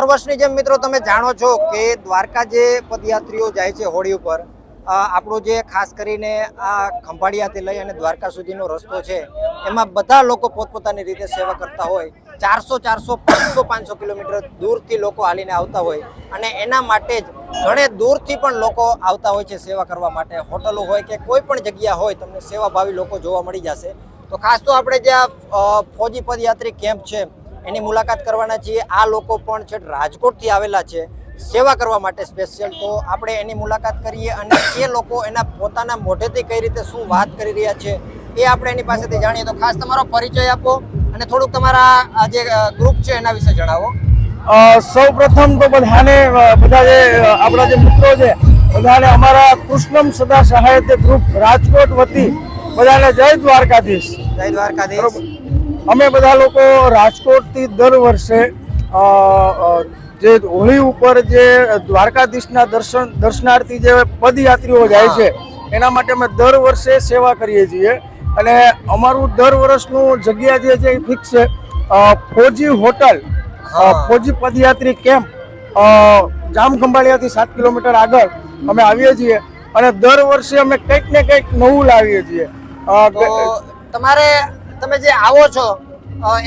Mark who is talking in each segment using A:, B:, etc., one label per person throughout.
A: દર વર્ષની જેમ મિત્રો તમે જાણો છો કે દ્વારકા જે પદયાત્રીઓ જાય છે હોળી ઉપર, આપણો જે ખાસ કરીને આ ખંભાળિયાથી લઈ અને દ્વારકા સુધીનો રસ્તો છે એમાં બધા લોકો પોતપોતાની રીતે સેવા કરતા હોય. 400 400 500 કિલોમીટર દૂરથી લોકો હાલીને આવતા હોય અને એના માટે જ ઘણે દૂરથી પણ લોકો આવતા હોય છે સેવા કરવા માટે. હોટલો હોય કે કોઈ પણ જગ્યા હોય તમને સેવાભાવી લોકો જોવા મળી જશે. તો ખાસ તો આપણે જ્યાં ફૌજી પદયાત્રી કેમ્પ છે એની મુલાકાત કરવાના છીએ. આ લોકો પણ છે રાજકોટથી આવેલા છે સેવા કરવા માટે સ્પેશિયલ. તો આપણે એની મુલાકાત કરીએ અને એ લોકો એના પોતાના મોઢેથી કઈ રીતે શું વાત કરી રહ્યા છે એ આપણે એની પાસેથી જાણીએ. તો ખાસ તમારો પરિચય આપો અને થોડુંક તમારા જે ગ્રુપ છે એના વિશે જણાવો.
B: સૌ પ્રથમ તો બધાને બધા જે આપણા જે મિત્રો છે બધાને અમારા કૃષ્ણમ સદા સહાયતે ગ્રુપ રાજકોટ વતી બધાને જય દ્વારકાધીશ.
A: જય દ્વારકાધીશ.
B: અમે બધા લોકો રાજકોટથી દર વર્ષે જે હોળી ઉપર જે દ્વારકાધીશના દર્શનાર્થી જે પદયાત્રીઓ જાય છે એના માટે અમે દર વર્ષે સેવા કરીએ છીએ. અને અમારું દર વર્ષનું જગ્યા જે છે એ ફિક્સ છે. ફૌજી હોટલ, ફૌજી પદયાત્રી કેમ્પ, જામખંભાળિયાથી 7 કિલોમીટર આગળ અમે આવીએ છીએ અને દર વર્ષે અમે કંઈક ને કંઈક નવું લાવીએ છીએ.
A: તમે જે આવો છો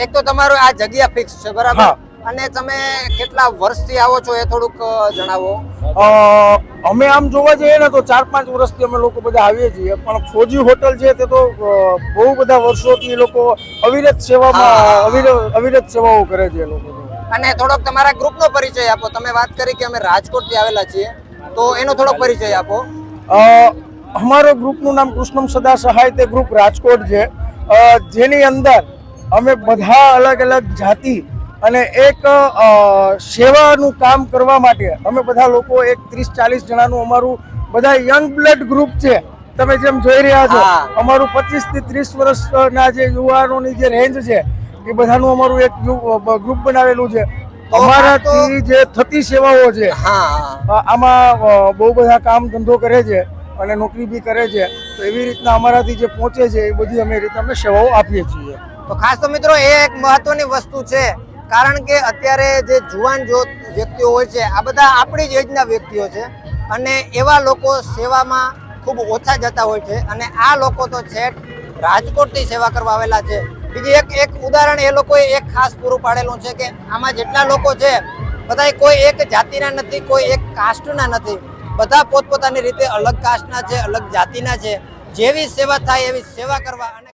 A: એક તો તમારું આ જગ્યા ફિક્સ છે બરાબર, અને તમે કેટલા વર્ષથી આવો છો એ થોડુંક જણાવો.
B: અમે આમ જોવા જઈએ ને તો 4-5 વર્ષથી અમે લોકો બધા આવીએ છીએ, પણ ફૌજી હોટલ છે તે તો બહુ બધા વર્ષોથી લોકો અવિરત સેવાઓ કરે છે એ લોકો.
A: અને થોડોક તમારા ગ્રુપનો પરિચય આપો. તમે વાત કરી કે અમે રાજકોટથી આવેલા છીએ, તો એનો થોડોક પરિચય આપો.
B: અમારો ગ્રુપનું નામ કૃષ્ણમ સદા સહાયતે ગ્રુપ રાજકોટ છે, જેની અંદર અમે બધા અલગ અલગ જાતિ અને એક સેવાનું કામ કરવા માટે અમે બધા લોકો એક 30-40 જણાનું અમારું બધા યંગ બ્લડ ગ્રુપ છે. તમે જેમ જોઈ રહ્યા છો અમારું 25 થી 30 વર્ષના જે યુવાનોની જે રેન્જ છે એ બધાનું અમારું એક ગ્રુપ બનાવેલું છે. અમારાથી જે થતી સેવાઓ છે આમાં બહુ બધા કામ ધંધો કરે છે અને નોકરી બી કરે છે. તો એવી રીતના અમારાથી જે પહોંચે છે એ બધી અમે રીતે અમે સેવાઓ આપીએ છીએ.
A: તો ખાસ તો મિત્રો એ એક મહત્વની વસ્તુ છે, કારણ કે અત્યારે જે જુવાન વ્યક્તિઓ હોય છે આ બધા આપણી જ એજના વ્યક્તિઓ છે અને એવા લોકો સેવામાં ખૂબ ઓછા જતા હોય છે. અને આ લોકો તો છે રાજકોટથી સેવા કરવા આવેલા છે. બીજી એક ઉદાહરણ એ લોકોએ એક ખાસ પૂરું પાડેલું છે કે આમાં જેટલા લોકો છે બધા કોઈ એક જાતિના નથી, કોઈ એક કાસ્ટના નથી, બધા પોતપોતાની રીતે અલગ કાસ્ટના છે, અલગ જાતિના છે. જેવી સેવા થાય એવી સેવા કરવા. અને